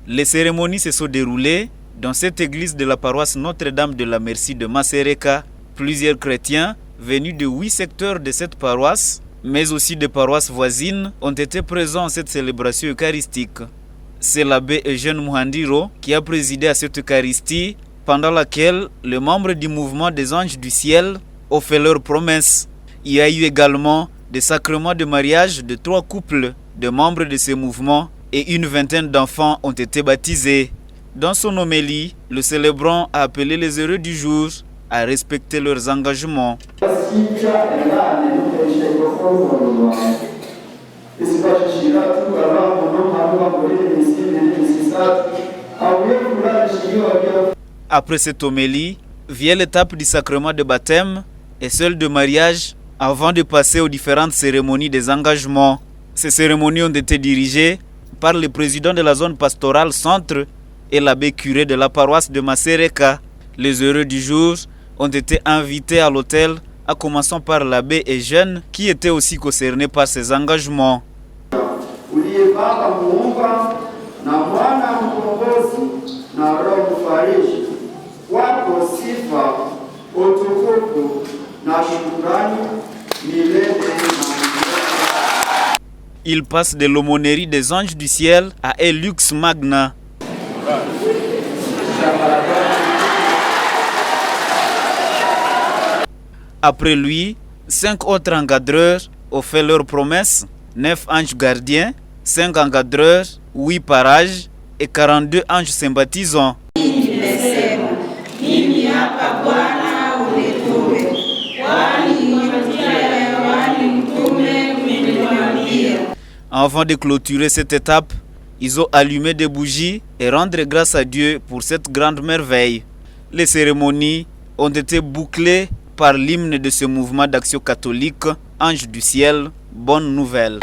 Les cérémonies se sont déroulées dans cette église de la paroisse Notre-Dame de la Merci de Masereka. Plusieurs chrétiens venus de 8 secteurs de cette paroisse, mais aussi de paroisses voisines, ont été présents à cette célébration eucharistique. C'est l'abbé Eugène Muhandiro qui a présidé à cette Eucharistie, pendant laquelle les membres du mouvement des anges du ciel ont fait leurs promesses. Il y a eu également des sacrements de mariage de 3 couples de membres de ce mouvement et une vingtaine d'enfants ont été baptisés. Dans son homélie, le célébrant a appelé les heureux du jour à respecter leurs engagements. Après cette homélie, vient l'étape du sacrement de baptême et celle de mariage avant de passer aux différentes cérémonies des engagements. Ces cérémonies ont été dirigées par le président de la zone pastorale centre et l'abbé curé de la paroisse de Masereka. Les heureux du jour ont été invités à l'hôtel, à commencer par l'abbé Eugène qui était aussi concerné par ces engagements. Il passe de l'aumônerie des anges du ciel à Elux Magna. Après lui, 5 autres encadreurs ont fait leurs promesses, 9 anges gardiens, 5 encadreurs, 8 parages et 42 anges sympathisants. Avant de clôturer cette étape, ils ont allumé des bougies et rendre grâce à Dieu pour cette grande merveille. Les cérémonies ont été bouclées par l'hymne de ce mouvement d'action catholique, Ange du ciel, bonne nouvelle.